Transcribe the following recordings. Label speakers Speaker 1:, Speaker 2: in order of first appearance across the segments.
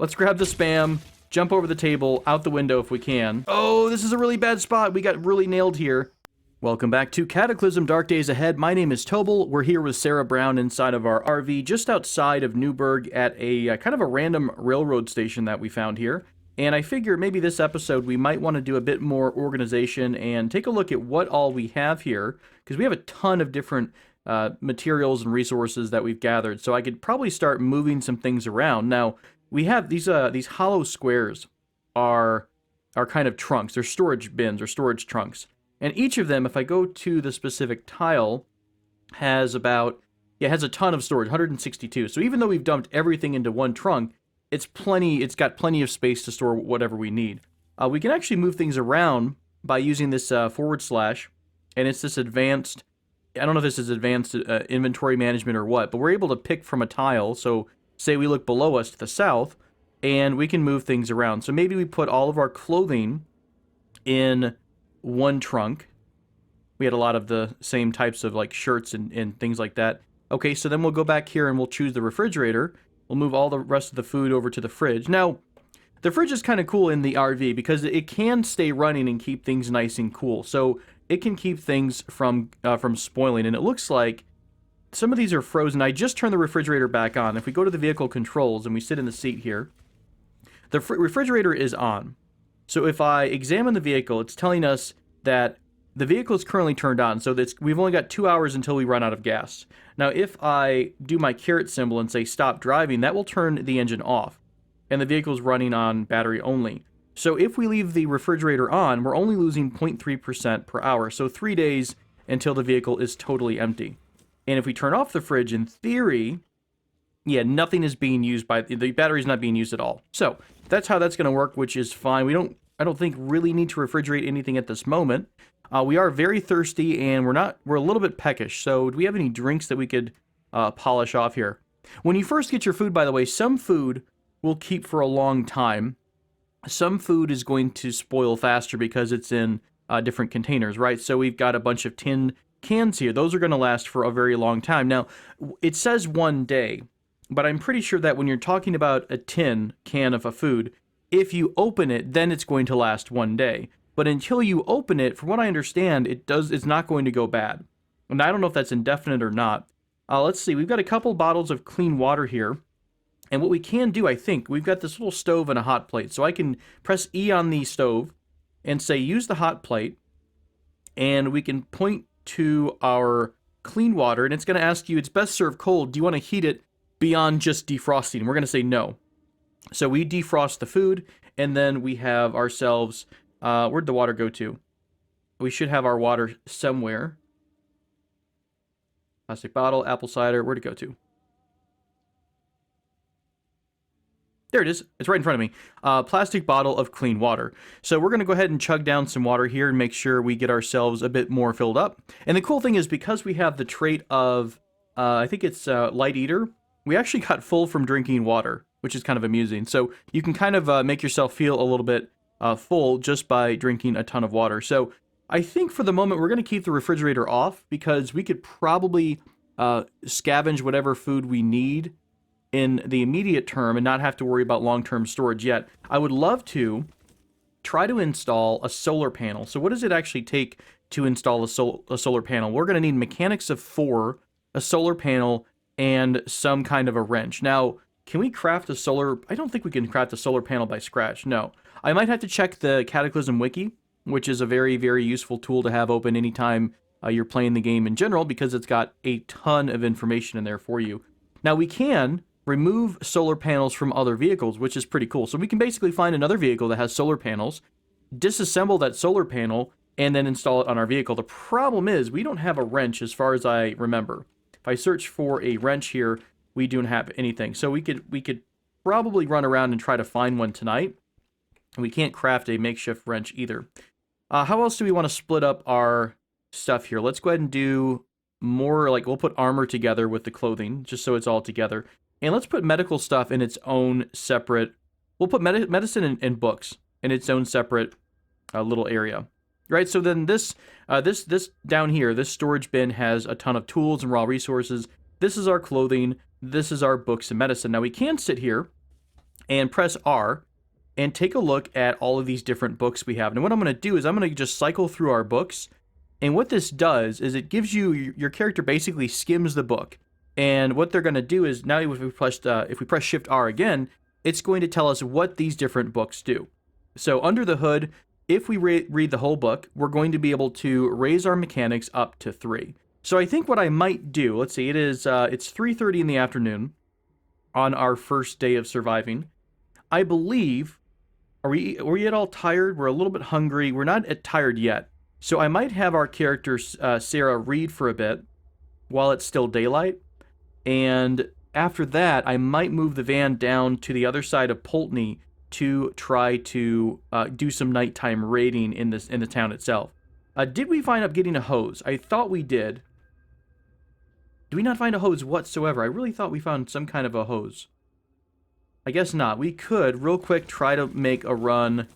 Speaker 1: Let's grab the Spam, jump over the table, out the window if we can. Oh, this is a really bad spot. We got really nailed here. Welcome back to Cataclysm Dark Days Ahead. My name is Tobal. We're here with Sarah Brown inside of our RV just outside of Newburgh at a kind of a random railroad station that we found here. And I figure maybe this episode we might want to do a bit more organization and take a look at what all we have here, because we have a ton of different materials and resources that we've gathered. So I could probably start moving some things around. Now, we have these hollow squares are kind of trunks. They're storage bins or storage trunks. And each of them, if I go to the specific tile, has a ton of storage, 162. So even though we've dumped everything into one trunk, it's got plenty of space to store whatever we need. We can actually move things around by using this / and it's this advanced, I don't know if this is advanced inventory management or what, but we're able to pick from a tile. So say we look below us to the south, and we can move things around. So maybe we put all of our clothing in one trunk. We had a lot of the same types of like shirts and things like that. Okay, so then we'll go back here and we'll choose the refrigerator. We'll move all the rest of the food over to the fridge. Now, the fridge is kind of cool in the RV because it can stay running and keep things nice and cool. So it can keep things from spoiling. And it looks like some of these are frozen. I just turned the refrigerator back on. If we go to the vehicle controls and we sit in the seat here, the refrigerator is on. So if I examine the vehicle, it's telling us that the vehicle is currently turned on. So we've only got 2 hours until we run out of gas. Now, if I do my caret symbol and say stop driving, that will turn the engine off. And the vehicle is running on battery only. So if we leave the refrigerator on, we're only losing 0.3% per hour. So 3 days until the vehicle is totally empty. And if we turn off the fridge, in theory, yeah, nothing is being used the battery's not being used at all. So that's how that's going to work, which is fine. I don't think really need to refrigerate anything at this moment. We are very thirsty and we're a little bit peckish. So do we have any drinks that we could polish off here? When you first get your food, by the way, some food will keep for a long time. Some food is going to spoil faster because it's in different containers, right? So we've got a bunch of tin cans here. Those are going to last for a very long time. Now, it says 1 day, but I'm pretty sure that when you're talking about a tin can of a food, if you open it, then it's going to last 1 day. But until you open it, from what I understand, it's not going to go bad. And I don't know if that's indefinite or not. Let's see, we've got a couple bottles of clean water here. And what we can do, I think, we've got this little stove and a hot plate. So I can press E on the stove and say, use the hot plate. And we can point to our clean water. And it's going to ask you, it's best served cold. Do you want to heat it beyond just defrosting? We're going to say no. So we defrost the food. And then we have ourselves, where'd the water go to? We should have our water somewhere. Plastic bottle, apple cider, where'd it go to? There it is. It's right in front of me. Plastic bottle of clean water. So we're going to go ahead and chug down some water here and make sure we get ourselves a bit more filled up. And the cool thing is because we have the trait of, I think it's light eater, we actually got full from drinking water, which is kind of amusing. So you can kind of make yourself feel a little bit full just by drinking a ton of water. So I think for the moment we're going to keep the refrigerator off because we could probably scavenge whatever food we need in the immediate term and not have to worry about long-term storage yet. I would love to try to install a solar panel. So what does it actually take to install a solar panel? We're going to need mechanics of 4, a solar panel, and some kind of a wrench. Now, can we craft a solar... I don't think we can craft a solar panel by scratch, no. I might have to check the Cataclysm Wiki, which is a very, very useful tool to have open anytime you're playing the game in general because it's got a ton of information in there for you. Now, we can remove solar panels from other vehicles, which is pretty cool. So we can basically find another vehicle that has solar panels, disassemble that solar panel, and then install it on our vehicle. The problem is we don't have a wrench as far as I remember. If I search for a wrench here, we don't have anything. So we could probably run around and try to find one tonight. We can't craft a makeshift wrench either. How else do we want to split up our stuff here? Let's go ahead and do more, like we'll put armor together with the clothing, just so it's all together. And let's put medical stuff in its own separate... We'll put medicine and books in its own separate little area. Right, so then this down here, this storage bin has a ton of tools and raw resources. This is our clothing. This is our books and medicine. Now we can sit here and press R and take a look at all of these different books we have. And what I'm going to do is I'm going to just cycle through our books. And what this does is it gives you, your character basically skims the book. And what they're going to do is now if we press Shift R again, it's going to tell us what these different books do. So under the hood, if we read the whole book, we're going to be able to raise our mechanics up to 3. So I think what I might do, let's see, it's 3:30 in the afternoon on our first day of surviving. I believe, are we at all tired? We're a little bit hungry. We're not tired yet. So I might have our character, Sarah, read for a bit while it's still daylight. And after that, I might move the van down to the other side of Pulteney to try to do some nighttime raiding in the town itself. Did we find up getting a hose? I thought we did. Did we not find a hose whatsoever? I really thought we found some kind of a hose. I guess not. We could, real quick, try to make a run.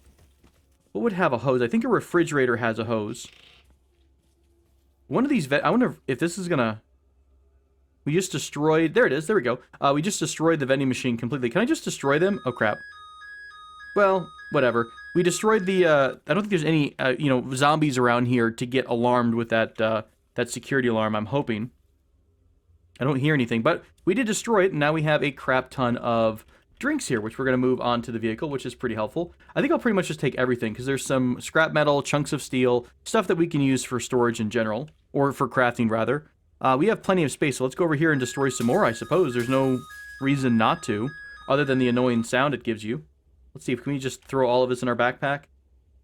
Speaker 1: What would have a hose? I think a refrigerator has a hose. One of these... I wonder if this is gonna... We just destroyed... There it is. There we go. We just destroyed the vending machine completely. Can I just destroy them? Oh, crap. Well, whatever. We destroyed the... I don't think there's any, zombies around here to get alarmed with that security alarm, I'm hoping. I don't hear anything, but we did destroy it, and now we have a crap ton of drinks here, which we're going to move on to the vehicle, which is pretty helpful. I think I'll pretty much just take everything, because there's some scrap metal, chunks of steel, stuff that we can use for storage in general, or for crafting, rather. We have plenty of space, so let's go over here and destroy some more, I suppose. There's no reason not to, other than the annoying sound it gives you. Let's see, can we just throw all of this in our backpack?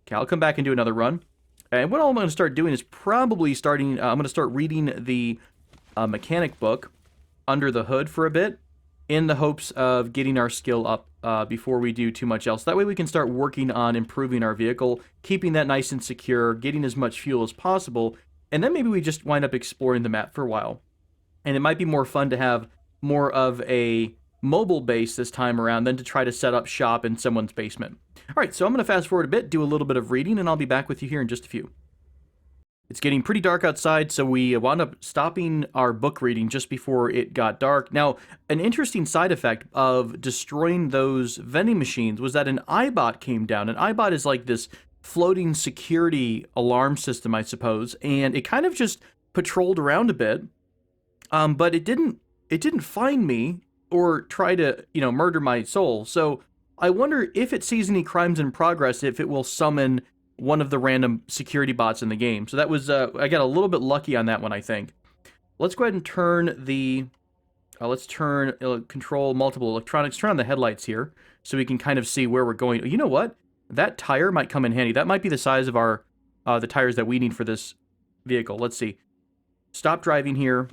Speaker 1: Okay, I'll come back and do another run. And what I'm going to start doing is probably I'm going to start reading the mechanic book under the hood for a bit, in the hopes of getting our skill up before we do too much else. That way we can start working on improving our vehicle, keeping that nice and secure, getting as much fuel as possible, and then maybe we just wind up exploring the map for a while. And it might be more fun to have more of a mobile base this time around than to try to set up shop in someone's basement. Alright, so I'm going to fast forward a bit, do a little bit of reading, and I'll be back with you here in just a few. It's getting pretty dark outside, so we wound up stopping our book reading just before it got dark. Now, an interesting side effect of destroying those vending machines was that an iBot came down. An iBot is like this floating security alarm system, I suppose, and it kind of just patrolled around a bit, but it didn't find me or try to, murder my soul. So I wonder if it sees any crimes in progress, if it will summon one of the random security bots in the game. So that was, I got a little bit lucky on that one, I think. Let's go ahead and turn the, control multiple electronics, turn on the headlights here, so we can kind of see where we're going. You know what? That tire might come in handy. That might be the size of our, the tires that we need for this vehicle. Let's see. Stop driving here.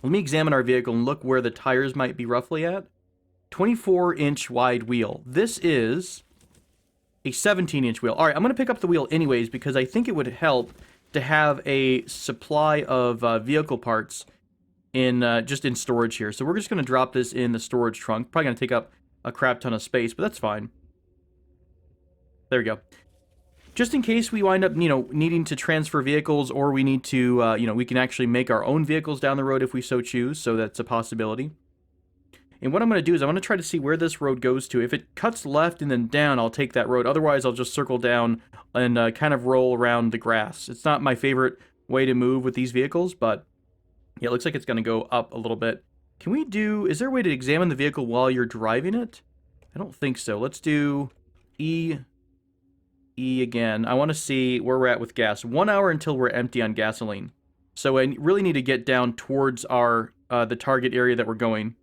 Speaker 1: Let me examine our vehicle and look where the tires might be roughly at. 24-inch wide wheel. This is a 17-inch wheel. All right, I'm going to pick up the wheel anyways because I think it would help to have a supply of vehicle parts in just in storage here. So we're just going to drop this in the storage trunk. Probably going to take up a crap ton of space, but that's fine. There we go. Just in case we wind up, needing to transfer vehicles, or we need to, we can actually make our own vehicles down the road if we so choose, so that's a possibility. And what I'm going to do is I'm going to try to see where this road goes to. If it cuts left and then down, I'll take that road. Otherwise, I'll just circle down and kind of roll around the grass. It's not my favorite way to move with these vehicles, but yeah, it looks like it's going to go up a little bit. Is there a way to examine the vehicle while you're driving it? I don't think so. Let's do E again. I want to see where we're at with gas. 1 hour until we're empty on gasoline. So I really need to get down towards our the target area that we're going,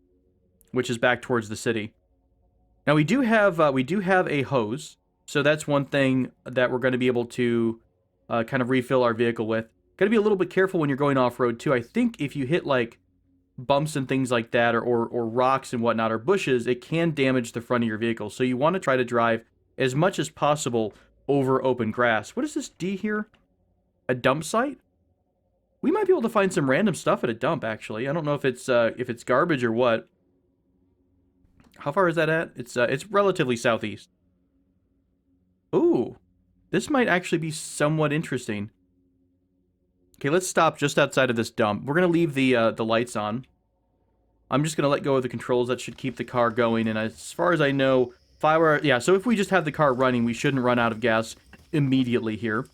Speaker 1: which is back towards the city. Now we do have a hose, so that's one thing that we're going to be able to kind of refill our vehicle with. Got to be a little bit careful when you're going off-road too. I think if you hit like bumps and things like that, or rocks and whatnot, or bushes, it can damage the front of your vehicle. So you want to try to drive as much as possible over open grass. What is this D here? A dump site? We might be able to find some random stuff at a dump, actually. I don't know if it's garbage or what. How far is that at? It's relatively southeast. Ooh, this might actually be somewhat interesting. Okay, let's stop just outside of this dump. We're gonna leave the lights on. I'm just going to let go of the controls. That should keep the car going. And as far as I know, if I were... Yeah, so if we just have the car running, we shouldn't run out of gas immediately here.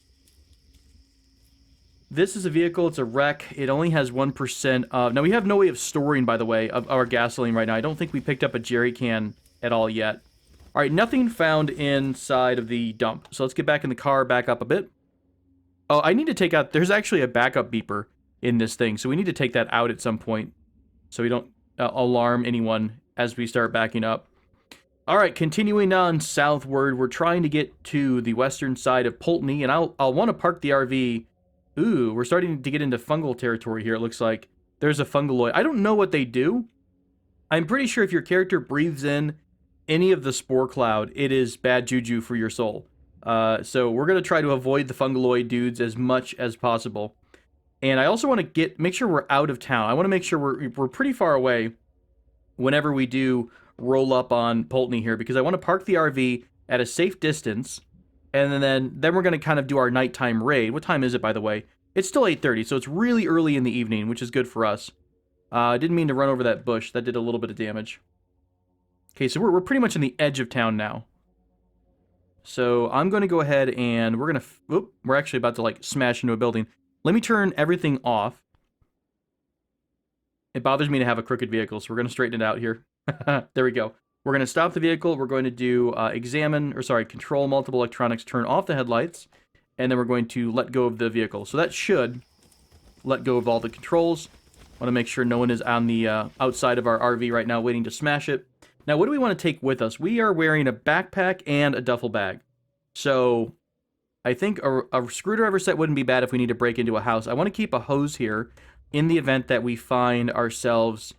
Speaker 1: This is a vehicle. It's a wreck. It only has 1% of... Now, we have no way of storing, by the way, of our gasoline right now. I don't think we picked up a jerry can at all yet. All right, nothing found inside of the dump. So let's get back in the car, back up a bit. Oh, I need to take out... There's actually a backup beeper in this thing, so we need to take that out at some point so we don't alarm anyone as we start backing up. All right, continuing on southward, we're trying to get to the western side of Pulteney, and I'll want to park the RV... Ooh, we're starting to get into fungal territory here, it looks like. There's a fungaloid. I don't know what they do. I'm pretty sure if your character breathes in any of the spore cloud, it is bad juju for your soul. So we're going to try to avoid the fungaloid dudes as much as possible. And I also want to make sure we're out of town. I want to make sure we're pretty far away whenever we do roll up on Pulteney here, because I want to park the RV at a safe distance. And then we're going to kind of do our nighttime raid. What time is it, by the way? It's still 8:30, so it's really early in the evening, which is good for us. I didn't mean to run over that bush. That did a little bit of damage. Okay, so we're pretty much on the edge of town now. So I'm going to go ahead and we're going to... We're actually about to, like, smash into a building. Let me turn everything off. It bothers me to have a crooked vehicle, so we're going to straighten it out here. There we go. We're going to stop the vehicle. We're going to do control multiple electronics, turn off the headlights, and then we're going to let go of the vehicle. So that should let go of all the controls. Want to make sure no one is on the outside of our RV right now waiting to smash it. Now, what do we want to take with us? We are wearing a backpack and a duffel bag. So I think a screwdriver set wouldn't be bad if we need to break into a house. I want to keep a hose here in the event that we find ourselves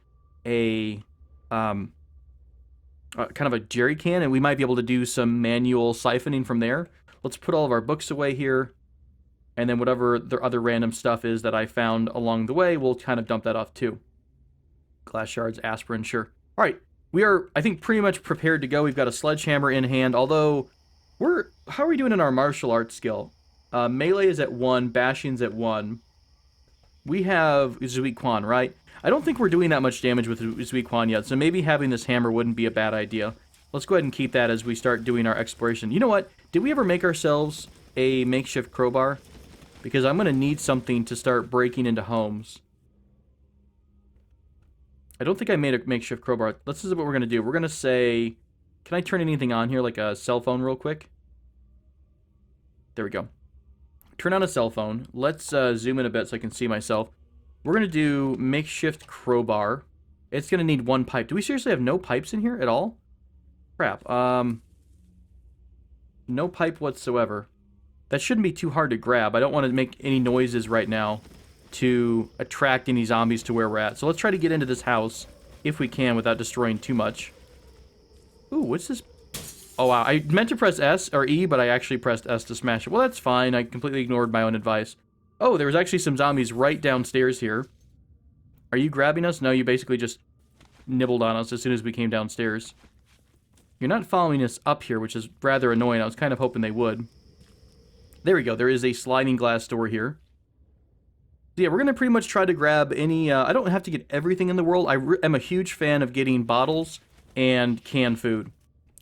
Speaker 1: a... kind of a jerry can, and we might be able to do some manual siphoning from there. Let's put all of our books away here, and then whatever the other random stuff is that I found along the way, we'll kind of dump that off too. Glass shards, aspirin, sure. All right, we are, I think, pretty much prepared to go. We've got a sledgehammer in hand, although how are we doing in our martial arts skill? Melee is at 1, bashing's at 1. We have Zui Quan, right? I don't think we're doing that much damage with Zui Quan yet, so maybe having this hammer wouldn't be a bad idea. Let's go ahead and keep that as we start doing our exploration. You know what? Did we ever make ourselves a makeshift crowbar? Because I'm going to need something to start breaking into homes. I don't think I made a makeshift crowbar. This is what we're going to do. We're going to say... Can I turn anything on here, like a cell phone real quick? There we go. Turn on a cell phone. Let's zoom in a bit so I can see myself. We're going to do makeshift crowbar. It's going to need 1 pipe. Do we seriously have no pipes in here at all? Crap. No pipe whatsoever. That shouldn't be too hard to grab. I don't want to make any noises right now to attract any zombies to where we're at. So let's try to get into this house if we can without destroying too much. Ooh, what's this? Oh, wow. I meant to press S or E, but I actually pressed S to smash it. Well, that's fine. I completely ignored my own advice. Oh, there was actually some zombies right downstairs here. Are you grabbing us? No, you basically just nibbled on us as soon as we came downstairs. You're not following us up here, which is rather annoying. I was kind of hoping they would. There we go. There is a sliding glass door here. So yeah, we're going to pretty much try to grab any... I don't have to get everything in the world. I am a huge fan of getting bottles and canned food.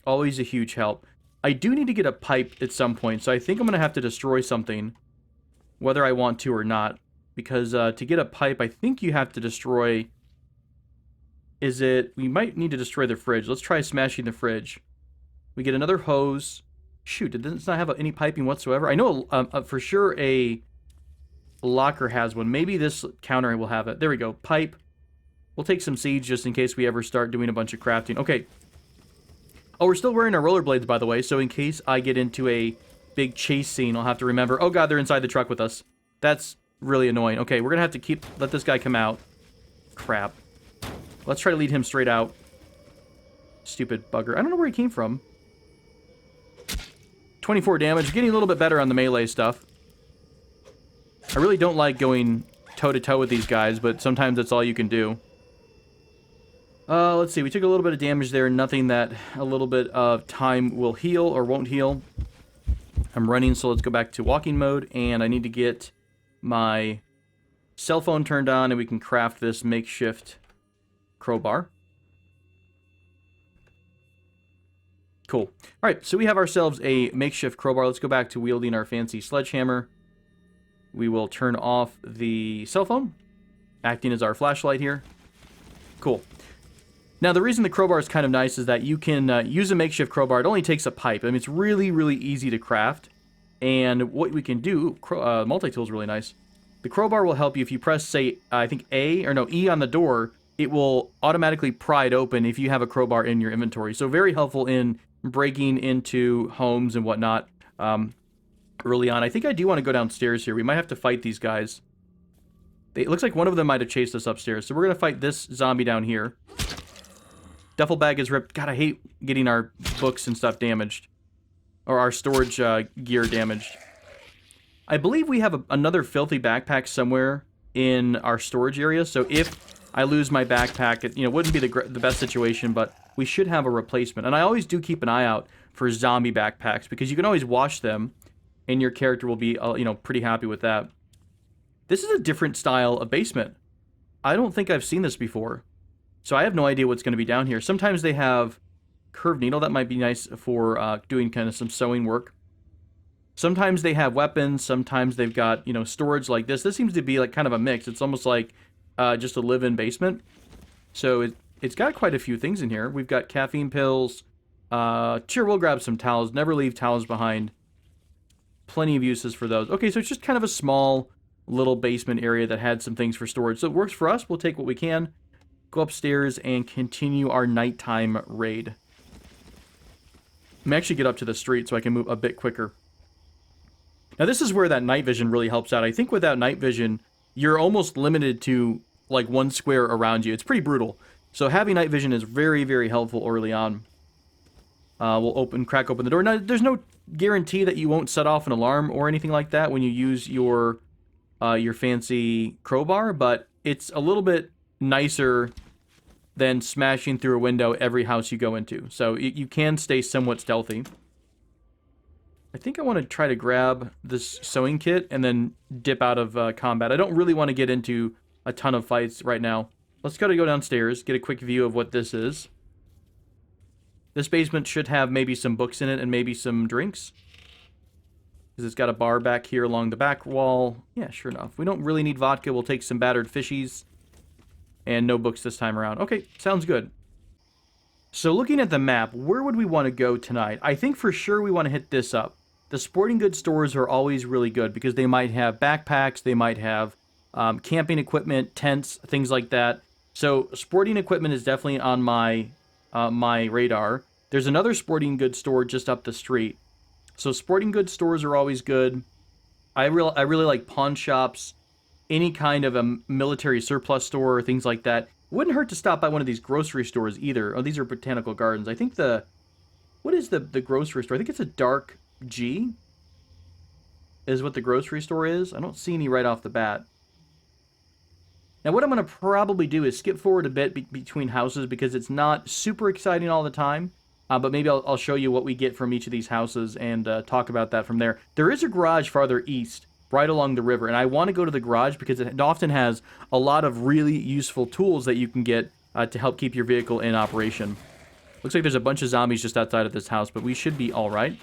Speaker 1: Always a huge help. I do need to get a pipe at some point, so I think I'm going to have to destroy something, whether I want to or not. Because to get a pipe, I think you have to destroy... We might need to destroy the fridge. Let's try smashing the fridge. We get another hose. Shoot, it does not have any piping whatsoever. I know for sure a locker has one. Maybe this counter will have it. There we go. Pipe. We'll take some seeds just in case we ever start doing a bunch of crafting. Okay. Oh, we're still wearing our rollerblades, by the way, so in case I get into a big chase scene, I'll have to remember, oh god, they're inside the truck with us. That's really annoying. Okay, we're gonna have to let this guy come out. Crap. Let's try to lead him straight out. Stupid bugger. I don't know where he came from. 24 damage. Getting a little bit better on the melee stuff. I really don't like going toe-to-toe with these guys, but sometimes that's all you can do. Let's see. We took a little bit of damage there. Nothing that a little bit of time will heal or won't heal. I'm running, so let's go back to walking mode. And I need to get my cell phone turned on, and we can craft this makeshift crowbar. Cool. All right, so we have ourselves a makeshift crowbar. Let's go back to wielding our fancy sledgehammer. We will turn off the cell phone, acting as our flashlight here. Cool. Now, the reason the crowbar is kind of nice is that you can use a makeshift crowbar. It only takes a pipe. I mean, it's really, really easy to craft. And what we can do, multi-tool is really nice. The crowbar will help you if you press, say, I think E on the door. It will automatically pry it open if you have a crowbar in your inventory. So very helpful in breaking into homes and whatnot early on. I think I do want to go downstairs here. We might have to fight these guys. It looks like one of them might have chased us upstairs. So we're going to fight this zombie down here. Duffel bag is ripped. God, I hate getting our books and stuff damaged. Or our storage gear damaged. I believe we have another filthy backpack somewhere in our storage area. So if I lose my backpack, it wouldn't be the best situation, but we should have a replacement. And I always do keep an eye out for zombie backpacks because you can always wash them and your character will be, pretty happy with that. This is a different style of basement. I don't think I've seen this before. So I have no idea what's going to be down here. Sometimes they have curved needle. That might be nice for doing kind of some sewing work. Sometimes they have weapons. Sometimes they've got, storage like this. This seems to be like kind of a mix. It's almost like just a live-in basement. So it's got quite a few things in here. We've got caffeine pills. Sure, we'll grab some towels. Never leave towels behind. Plenty of uses for those. Okay, so it's just kind of a small little basement area that had some things for storage. So it works for us. We'll take what we can. Go upstairs and continue our nighttime raid. Let me actually get up to the street so I can move a bit quicker. Now this is where that night vision really helps out. I think without night vision, you're almost limited to like one square around you. It's pretty brutal. So having night vision is very, very helpful early on. We'll crack open the door. Now there's no guarantee that you won't set off an alarm or anything like that when you use your fancy crowbar, but it's a little bit nicer than smashing through a window every house you go into. So you can stay somewhat stealthy. I think I want to try to grab this sewing kit and then dip out of combat. I don't really want to get into a ton of fights right now. Let's go downstairs, get a quick view of what this is. This basement should have maybe some books in it and maybe some drinks. Because it's got a bar back here along the back wall. Yeah, sure enough. We don't really need vodka. We'll take some battered fishies. And no books this time around. Okay, sounds good. So looking at the map, where would we want to go tonight? I think for sure we want to hit this up. The sporting goods stores are always really good because they might have backpacks, they might have camping equipment, tents, things like that. So sporting equipment is definitely on my radar. There's another sporting goods store just up the street. So sporting goods stores are always good. I really like pawn shops, any kind of a military surplus store, things like that. Wouldn't hurt to stop by one of these grocery stores either. Oh, these are botanical gardens. I think what is the grocery store? I think it's a Dark G is what the grocery store is. I don't see any right off the bat. Now what I'm going to probably do is skip forward a bit between houses because it's not super exciting all the time. But maybe I'll show you what we get from each of these houses and talk about that from there. There is a garage farther east, right along the river, and I want to go to the garage because it often has a lot of really useful tools that you can get to help keep your vehicle in operation. Looks like there's a bunch of zombies just outside of this house, but we should be all right.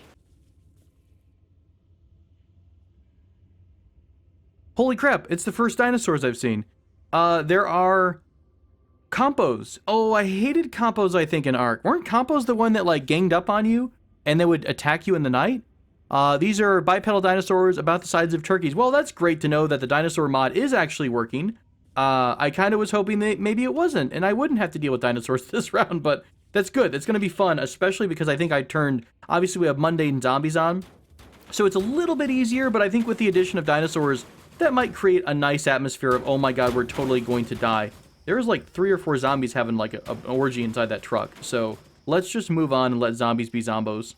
Speaker 1: Holy crap, it's the first dinosaurs I've seen. There are Compos. Oh, I hated Compos, I think, in Ark. Weren't Compos the one that, like, ganged up on you and they would attack you in the night? These are bipedal dinosaurs about the size of turkeys. Well, that's great to know that the dinosaur mod is actually working. I kind of was hoping that maybe it wasn't, and I wouldn't have to deal with dinosaurs this round, but that's good. It's going to be fun, especially because I think I turned... Obviously, we have mundane zombies on, so it's a little bit easier, but I think with the addition of dinosaurs, that might create a nice atmosphere of, oh my god, we're totally going to die. There was like 3 or 4 zombies having like an orgy inside that truck, so let's just move on and let zombies be zombos.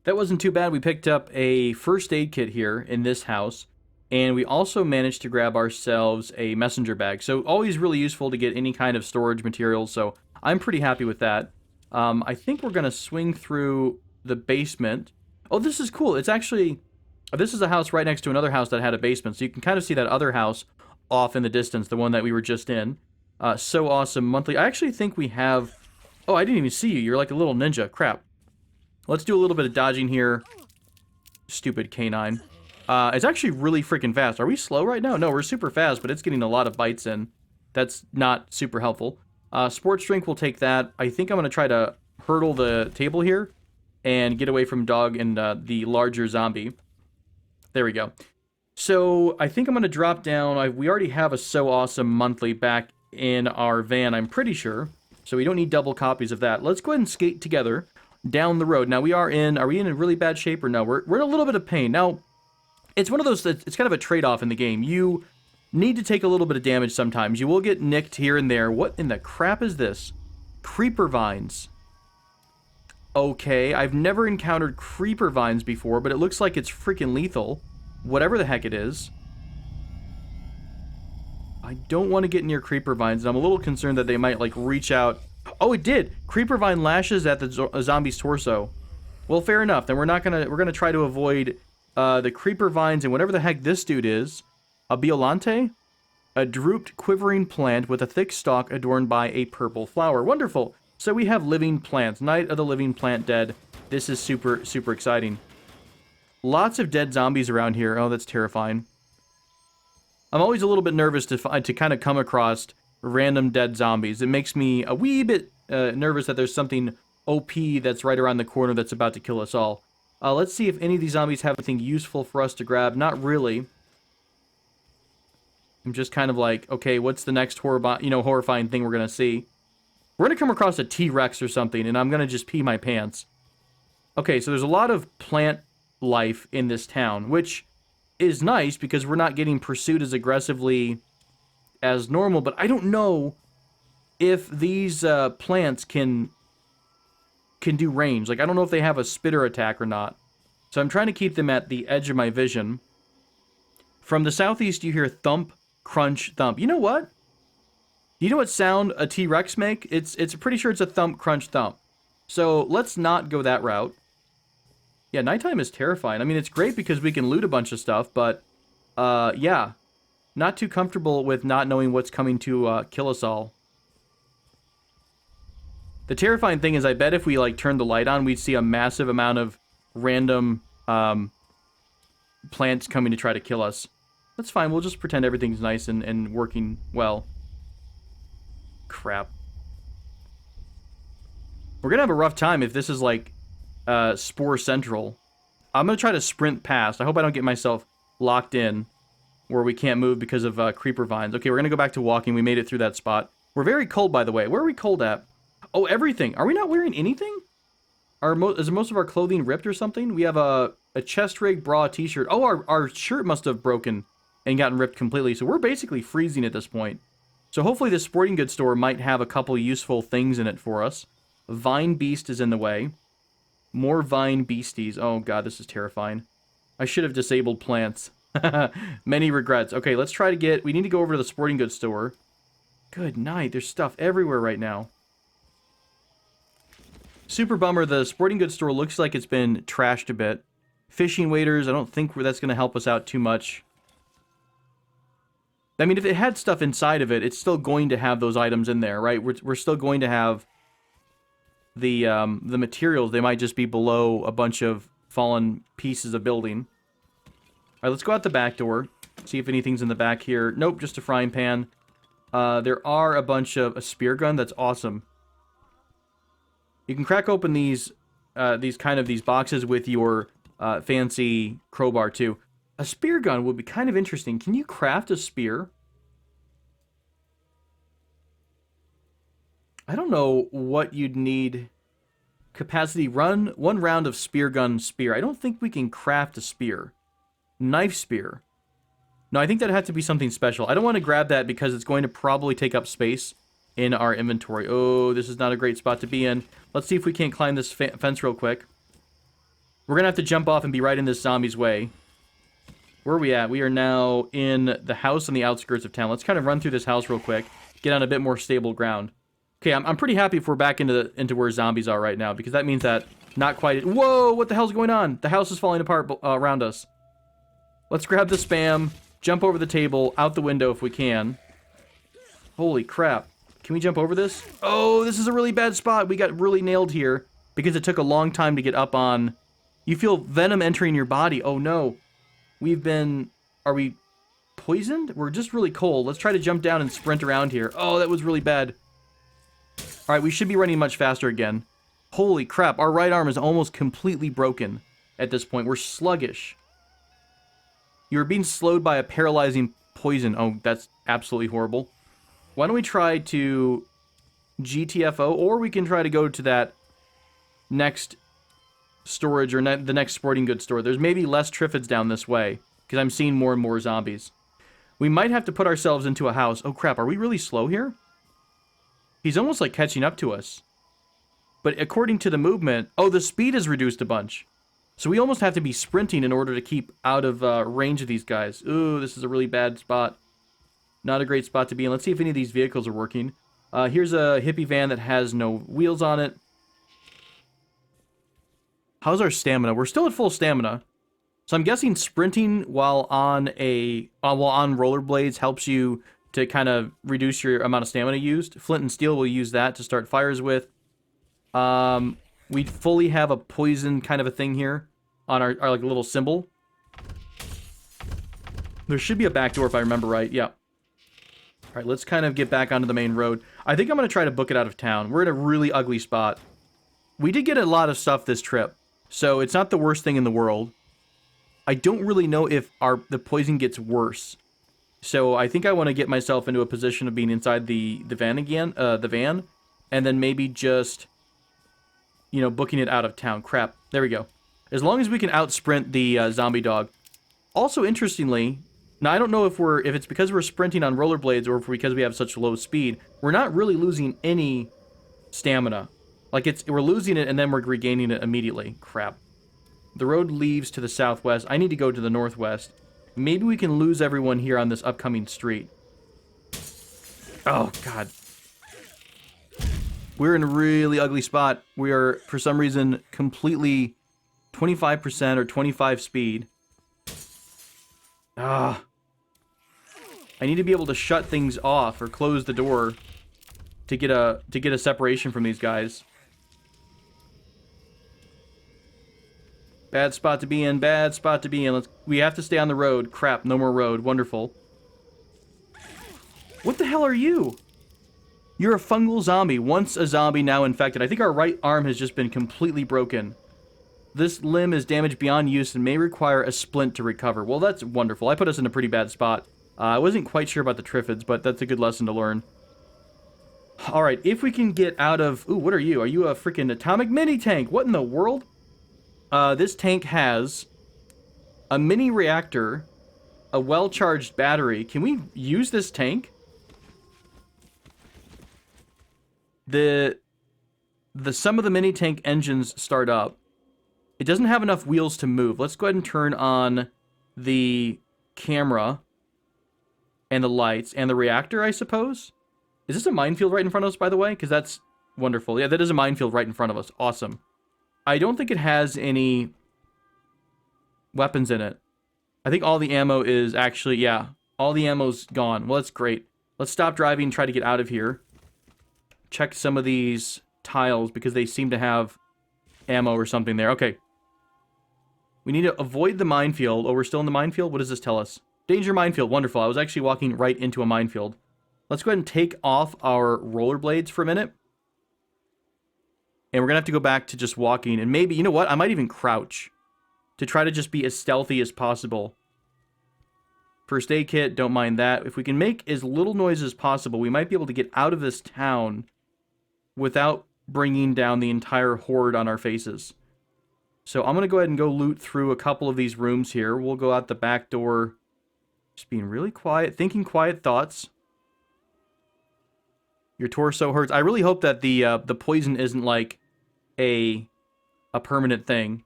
Speaker 1: That wasn't too bad. We picked up a first aid kit here in this house, and we also managed to grab ourselves a messenger bag. So always really useful to get any kind of storage materials, so I'm pretty happy with that. I think we're going to swing through the basement. Oh, this is cool. It's actually... This is a house right next to another house that had a basement, so you can kind of see that other house off in the distance, the one that we were just in. So awesome monthly. I actually think we have... Oh, I didn't even see you. You're like a little ninja. Crap. Let's do a little bit of dodging here. Stupid canine. It's actually really freaking fast. Are we slow right now? No, we're super fast, but it's getting a lot of bites in. That's not super helpful. Sports drink will take that. I think I'm going to try to hurdle the table here and get away from dog and the larger zombie. There we go. So I think I'm going to drop down. We already have a So Awesome monthly back in our van, I'm pretty sure. So we don't need double copies of that. Let's go ahead and skate together down the road. Now are we in a really bad shape or no? We're in a little bit of pain. Now, it's one of those, it's kind of a trade-off in the game. You need to take a little bit of damage sometimes. You will get nicked here and there. What in the crap is this? Creeper vines. Okay, I've never encountered creeper vines before, but it looks like it's freaking lethal. Whatever the heck it is. I don't want to get near creeper vines, and I'm a little concerned that they might, like, reach out. Oh, it did! Creeper vine lashes at the zombie's torso. Well, fair enough. Then we're gonna try to avoid the creeper vines and whatever the heck this dude is. A Biolante? A drooped, quivering plant with a thick stalk adorned by a purple flower. Wonderful! So we have living plants. Night of the Living Plant dead. This is super, super exciting. Lots of dead zombies around here. Oh, that's terrifying. I'm always a little bit nervous to kind of come across random dead zombies. It makes me a wee bit nervous that there's something OP that's right around the corner that's about to kill us all. Let's see if any of these zombies have anything useful for us to grab. Not really. I'm just kind of like, okay, what's the next horrifying thing we're gonna see? We're gonna come across a T-Rex or something, and I'm gonna just pee my pants. Okay, so there's a lot of plant life in this town, which is nice because we're not getting pursued as aggressively as normal, but I don't know if these plants can do range. Like, I don't know if they have a spitter attack or not. So I'm trying to keep them at the edge of my vision. From the southeast, you hear thump, crunch, thump. You know what? You know what sound a T-Rex make? It's pretty sure it's a thump, crunch, thump. So let's not go that route. Yeah, nighttime is terrifying. I mean, it's great because we can loot a bunch of stuff, but, yeah. Not too comfortable with not knowing what's coming to, kill us all. The terrifying thing is, I bet if we, like, turned the light on, we'd see a massive amount of random, plants coming to try to kill us. That's fine, we'll just pretend everything's nice and working well. Crap. We're gonna have a rough time if this is, like, Spore Central. I'm gonna try to sprint past. I hope I don't get myself locked in where we can't move because of creeper vines. Okay, we're gonna go back to walking. We made it through that spot. We're very cold, by the way. Where are we cold at? Oh, everything. Are we not wearing anything? Is most of our clothing ripped or something? We have a chest rig, bra, t-shirt. Oh, our shirt must have broken and gotten ripped completely. So we're basically freezing at this point. So hopefully this sporting goods store might have a couple useful things in it for us. Vine Beast is in the way. More Vine Beasties. Oh god, this is terrifying. I should have disabled plants. Many regrets. Okay, let's try to get... We need to go over to the sporting goods store. Good night. There's stuff everywhere right now. Super bummer. The sporting goods store looks like it's been trashed a bit. Fishing waders. I don't think that's going to help us out too much. I mean, if it had stuff inside of it, it's still going to have those items in there, right? We're still going to have the materials. They might just be below a bunch of fallen pieces of building. All right, let's go out the back door. See if anything's in the back here. Nope, just a frying pan. There are a bunch of... A spear gun? That's awesome. You can crack open these boxes with your fancy crowbar, too. A spear gun would be kind of interesting. Can you craft a spear? I don't know what you'd need. Capacity run. 1 round of spear gun spear. I don't think we can craft a spear. Knife spear. No, I think that had to be something special. I don't want to grab that because it's going to probably take up space in our inventory. Oh, this is not a great spot to be in. Let's see if we can't climb this fence real quick. We're going to have to jump off and be right in this zombie's way. Where are we at? We are now in the house on the outskirts of town. Let's kind of run through this house real quick. Get on a bit more stable ground. Okay, I'm pretty happy if we're back into where zombies are right now, because that means that not quite... Whoa, what the hell's going on? The house is falling apart around us. Let's grab the spam, jump over the table, out the window if we can. Holy crap. Can we jump over this? Oh, this is a really bad spot. We got really nailed here because it took a long time to get up on. You feel venom entering your body. Oh no. We've been... Are we poisoned? We're just really cold. Let's try to jump down and sprint around here. Oh, that was really bad. Alright, we should be running much faster again. Holy crap, our right arm is almost completely broken at this point. We're sluggish. You're being slowed by a paralyzing poison. Oh, that's absolutely horrible. Why don't we try to GTFO, or we can try to go to that next storage, or the next sporting goods store. There's maybe less Triffids down this way, because I'm seeing more and more zombies. We might have to put ourselves into a house. Oh crap, are we really slow here? He's almost like catching up to us. But according to the movement... Oh, the speed is reduced a bunch. So we almost have to be sprinting in order to keep out of range of these guys. Ooh, this is a really bad spot. Not a great spot to be in. Let's see if any of these vehicles are working. Here's a hippie van that has no wheels on it. How's our stamina? We're still at full stamina. So I'm guessing sprinting while on rollerblades helps you to kind of reduce your amount of stamina used. Flint and steel, we'll use that to start fires with. We fully have a poison kind of a thing here on our like little symbol. There should be a back door if I remember right. Yeah. All right, let's kind of get back onto the main road. I think I'm going to try to book it out of town. We're in a really ugly spot. We did get a lot of stuff this trip, so it's not the worst thing in the world. I don't really know if the poison gets worse. So I think I want to get myself into a position of being inside the van again, and then maybe just, you know, booking it out of town. Crap. There we go. As long as we can out-sprint the zombie dog. Also, interestingly, now I don't know if it's because we're sprinting on rollerblades or if because we have such low speed, we're not really losing any stamina. Like, we're losing it and then we're regaining it immediately. Crap. The road leaves to the southwest. I need to go to the northwest. Maybe we can lose everyone here on this upcoming street. Oh, God. We're in a really ugly spot. We are, for some reason, completely 25% or 25 speed. Ah. I need to be able to shut things off or close the door to get a separation from these guys. Bad spot to be in, bad spot to be in. We have to stay on the road. Crap, no more road. Wonderful. What the hell are you? You're a fungal zombie. Once a zombie, now infected. I think our right arm has just been completely broken. This limb is damaged beyond use and may require a splint to recover. Well, that's wonderful. I put us in a pretty bad spot. I wasn't quite sure about the Triffids, but that's a good lesson to learn. Alright, if we can get out of... Ooh, what are you? Are you a freaking atomic mini tank? What in the world? This tank has a mini reactor, a well-charged battery. Can we use this tank? Some of the mini tank engines start up. It doesn't have enough wheels to move. Let's go ahead and turn on the camera and the lights and the reactor, I suppose. Is this a minefield right in front of us, by the way? Because that's wonderful. Yeah, that is a minefield right in front of us. Awesome. I don't think it has any weapons in it. I think all the ammo is actually, yeah, all the ammo's gone. Well, that's great. Let's stop driving and try to get out of here. Check some of these tiles because they seem to have ammo or something there. Okay. We need to avoid the minefield. Oh, we're still in the minefield? What does this tell us? Danger minefield. Wonderful. I was actually walking right into a minefield. Let's go ahead and take off our rollerblades for a minute. And we're going to have to go back to just walking. And maybe, you know what? I might even crouch to try to just be as stealthy as possible. First aid kit, don't mind that. If we can make as little noise as possible, we might be able to get out of this town without bringing down the entire horde on our faces. So I'm going to go ahead and go loot through a couple of these rooms here. We'll go out the back door. Just being really quiet, thinking quiet thoughts. Your torso hurts. I really hope that the poison isn't like a permanent thing.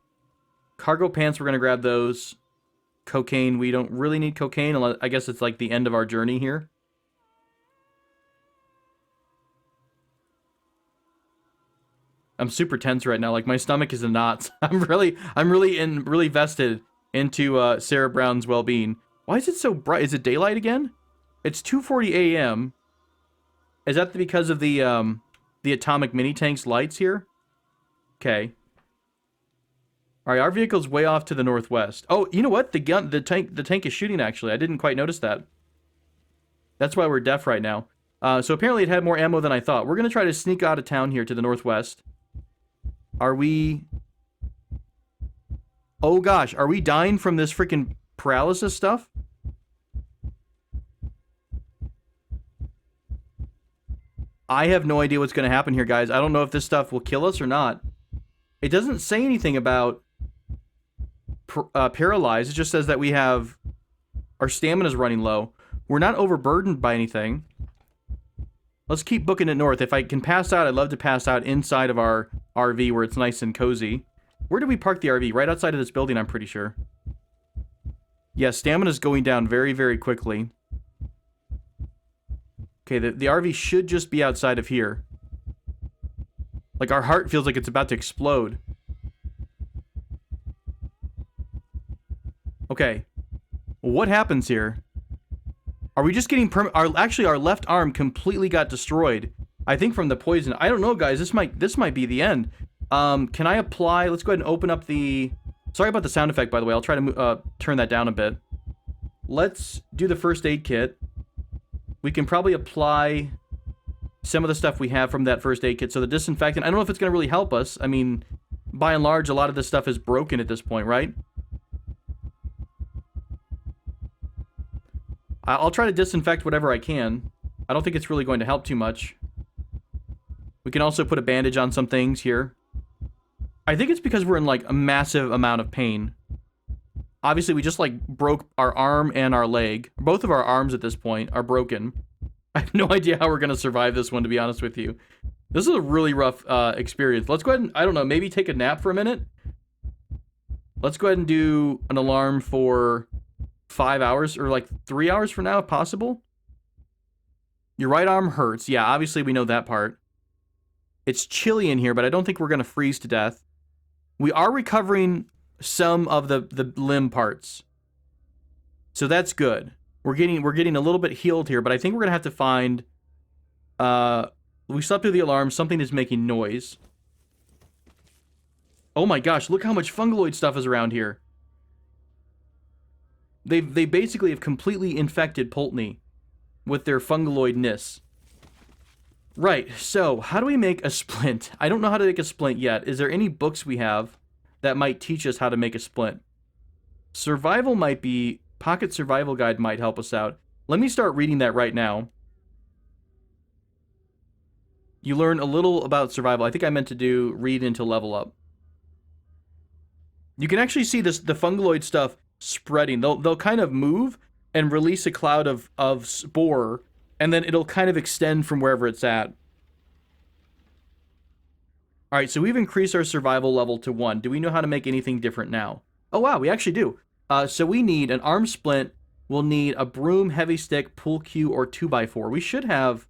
Speaker 1: Cargo pants, we're going to grab those. Cocaine, we don't really need cocaine. Unless, I guess it's like the end of our journey here. I'm super tense right now. Like, my stomach is in knots. I'm really vested into Sarah Brown's well-being. Why is it so bright? Is it daylight again? It's 2:40 a.m. Is that because of the atomic mini tank's lights here? Okay. All right, our vehicle's way off to the northwest. Oh, you know what? The tank is shooting. Actually, I didn't quite notice that. That's why we're deaf right now. So apparently it had more ammo than I thought. We're gonna try to sneak out of town here to the northwest. Are we? Oh gosh, are we dying from this freaking paralysis stuff? I have no idea what's gonna happen here, guys. I don't know if this stuff will kill us or not. It doesn't say anything about paralyzed. It just says that we have our stamina's running low. We're not overburdened by anything. Let's keep booking it north. If I can pass out, I'd love to pass out inside of our RV where it's nice and cozy. Where did we park the RV? Right outside of this building, I'm pretty sure. Yeah, stamina's going down very, very quickly. Okay, the RV should just be outside of here. Like, our heart feels like it's about to explode. Okay. What happens here? Are we just getting actually, our left arm completely got destroyed. I think from the poison. I don't know, guys. This might be the end. Can I apply? Let's go ahead and open up the... Sorry about the sound effect, by the way. I'll try to turn that down a bit. Let's do the first aid kit. We can probably apply some of the stuff we have from that first aid kit. So the disinfectant, I don't know if it's going to really help us. I mean, by and large, a lot of this stuff is broken at this point, right? I'll try to disinfect whatever I can. I don't think it's really going to help too much. We can also put a bandage on some things here. I think it's because we're in, like, a massive amount of pain. Obviously, we just, like, broke our arm and our leg. Both of our arms at this point are broken. I have no idea how we're going to survive this one, to be honest with you. This is a really rough experience. Let's go ahead and, I don't know, maybe take a nap for a minute. Let's go ahead and do an alarm for 5 hours, or like 3 hours from now, if possible. Your right arm hurts. Yeah, obviously we know that part. It's chilly in here, but I don't think we're going to freeze to death. We are recovering some of the limb parts. So that's good. We're getting a little bit healed here, but I think we're going to have to find... we slept through the alarm. Something is making noise. Oh my gosh, look how much fungoid stuff is around here. They basically have completely infected Pulteney with their fungoidness. Right, so how do we make a splint? I don't know how to make a splint yet. Is there any books we have that might teach us how to make a splint? Survival might be... Pocket Survival Guide might help us out. Let me start reading that right now. You learn a little about survival. I think I meant to do read into level up. You can actually see this, the fungoid stuff spreading. They'll kind of move and release a cloud of spore, and then it'll kind of extend from wherever it's at. Alright, so we've increased our survival level to 1. Do we know how to make anything different now? Oh wow, we actually do. So we need an arm splint. We'll need a broom, heavy stick, pull cue, or 2x4. We should have...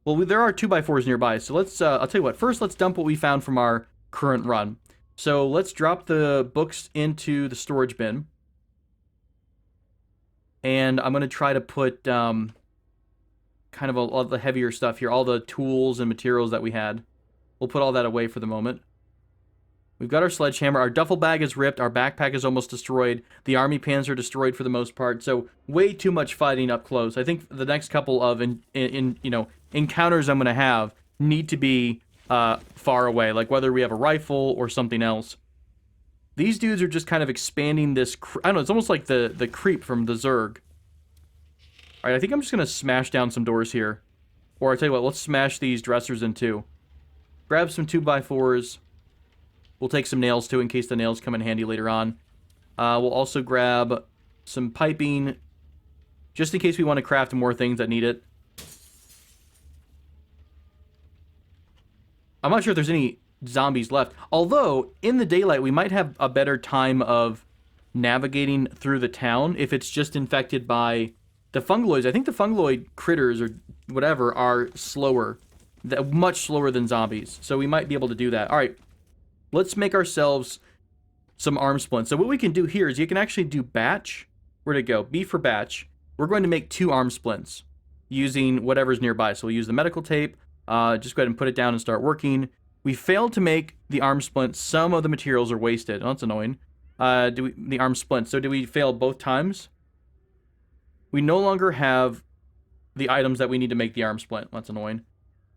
Speaker 1: Well, there are 2x4s nearby, so let's... I'll tell you what. First, let's dump what we found from our current run. So let's drop the books into the storage bin. And I'm going to try to put kind of all the heavier stuff here. All the tools and materials that we had. We'll put all that away for the moment. We've got our sledgehammer. Our duffel bag is ripped. Our backpack is almost destroyed. The army pants are destroyed for the most part. So way too much fighting up close. I think the next couple of encounters I'm going to have need to be far away. Like whether we have a rifle or something else. These dudes are just kind of expanding this... I don't know. It's almost like the creep from the Zerg. Alright, I think I'm just going to smash down some doors here. Or I'll tell you what. Let's smash these dressers in two. Grab some 2x4s. We'll take some nails too in case the nails come in handy later on. We'll also grab some piping just in case we want to craft more things that need it. I'm not sure if there's any zombies left. Although, in the daylight, we might have a better time of navigating through the town if it's just infected by the fungoids. I think the fungoid critters or whatever are slower. Much slower than zombies. So we might be able to do that. Alright. Let's make ourselves some arm splints. So what we can do here is you can actually do batch. Where'd it go? B for batch. We're going to make 2 arm splints. using whatever's nearby. So we'll use the medical tape. Just go ahead and put it down and start working. We failed to make the arm splint. Some of the materials are wasted. Oh, that's annoying. The arm splint. So did we fail both times? We no longer have the items that we need to make the arm splint. That's annoying.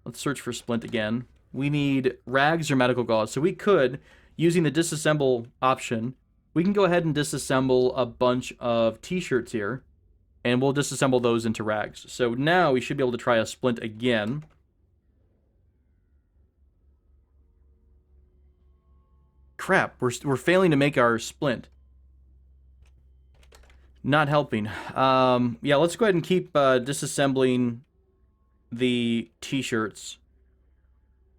Speaker 1: Let's search for splint again. We need rags or medical gauze. So we could, using the disassemble option, we can go ahead and disassemble a bunch of t-shirts here, and we'll disassemble those into rags. So now we should be able to try a splint again. Crap, we're failing to make our splint. Not helping. Yeah, let's go ahead and keep disassembling the t-shirts.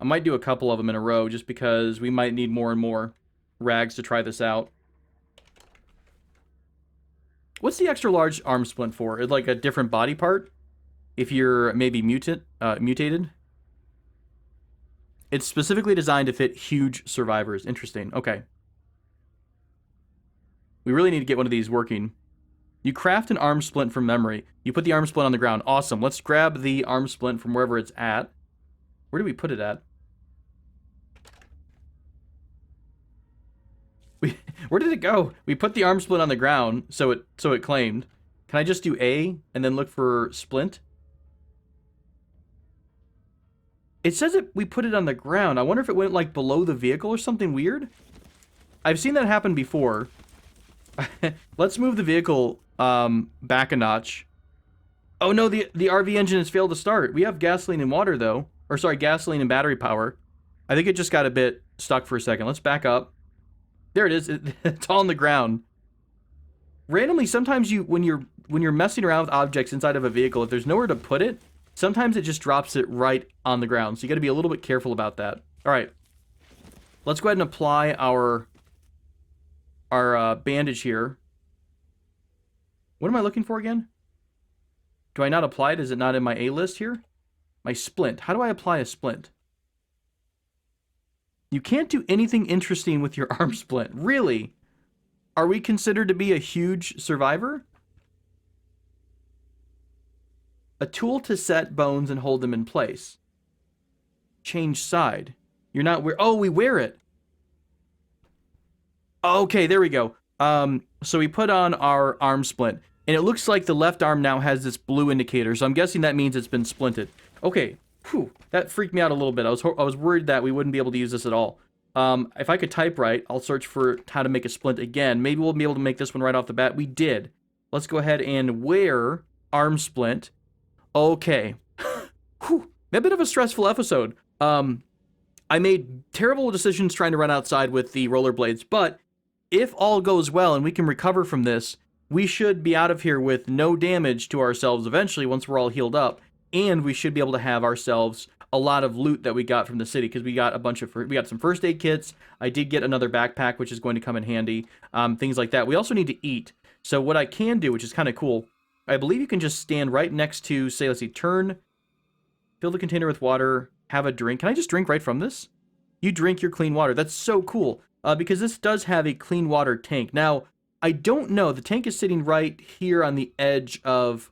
Speaker 1: I might do a couple of them in a row just because we might need more and more rags to try this out. What's the extra large arm splint for? It's like a different body part? If you're maybe mutated? It's specifically designed to fit huge survivors. Interesting. Okay. We really need to get one of these working. You craft an arm splint from memory. You put the arm splint on the ground. Awesome. Let's grab the arm splint from wherever it's at. Where do we put it at? Where did it go? We put the arm splint on the ground, so it claimed. Can I just do A and then look for splint? It says we put it on the ground. I wonder if it went like below the vehicle or something weird. I've seen that happen before. Let's move the vehicle back a notch. Oh no, the RV engine has failed to start. We have gasoline and water though. Or sorry, gasoline and battery power. I think it just got a bit stuck for a second. Let's back up. There it is. It's all on the ground. Randomly, sometimes when you're messing around with objects inside of a vehicle, if there's nowhere to put it, sometimes it just drops it right on the ground. So you got to be a little bit careful about that. All right. Let's go ahead and apply our bandage here. What am I looking for again? Do I not apply it? Is it not in my A list here? My splint. How do I apply a splint? You can't do anything interesting with your arm splint. Really? Are we considered to be a huge survivor? A tool to set bones and hold them in place. Change side. You're not wear. Oh, we wear it. Okay, there we go. So we put on our arm splint, and it looks like the left arm now has this blue indicator. So I'm guessing that means it's been splinted. Okay. Whew, that freaked me out a little bit. I was worried that we wouldn't be able to use this at all. If I could type right, I'll search for how to make a splint again. Maybe we'll be able to make this one right off the bat. We did. Let's go ahead and wear arm splint. Okay. Whew, a bit of a stressful episode. I made terrible decisions trying to run outside with the rollerblades, but if all goes well and we can recover from this, we should be out of here with no damage to ourselves eventually once we're all healed up. And we should be able to have ourselves a lot of loot that we got from the city because we got some first aid kits. I did get another backpack, which is going to come in handy. Things like that. We also need to eat. So what I can do, which is kind of cool, I believe you can just stand right next to, say, let's see, turn, fill the container with water, have a drink. Can I just drink right from this? You drink your clean water. That's so cool because this does have a clean water tank. Now, I don't know. The tank is sitting right here on the edge of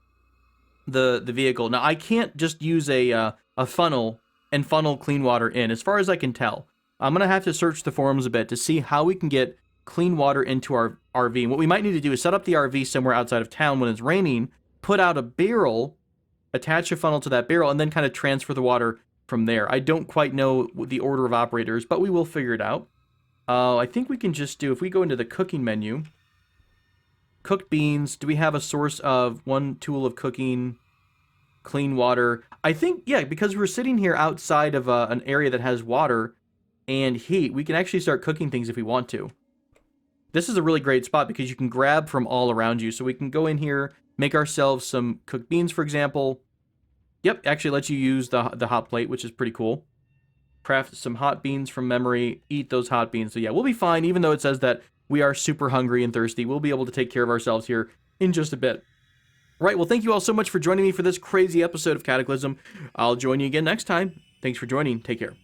Speaker 1: the vehicle. Now, I can't just use a funnel and funnel clean water in, as far as I can tell. I'm going to have to search the forums a bit to see how we can get clean water into our RV. And what we might need to do is set up the RV somewhere outside of town when it's raining, put out a barrel, attach a funnel to that barrel, and then kind of transfer the water from there. I don't quite know the order of operators, but we will figure it out. I think we can just do, if we go into the cooking menu, cooked beans. Do we have a source of one tool of cooking? Clean water. I think, yeah, because we're sitting here outside of an area that has water and heat, we can actually start cooking things if we want to. This is a really great spot because you can grab from all around you. So we can go in here, make ourselves some cooked beans, for example. Yep, actually lets you use the hot plate, which is pretty cool. Craft some hot beans from memory, eat those hot beans. So yeah, we'll be fine, even though it says that we are super hungry and thirsty. We'll be able to take care of ourselves here in just a bit. Right, well, thank you all so much for joining me for this crazy episode of Cataclysm. I'll join you again next time. Thanks for joining. Take care.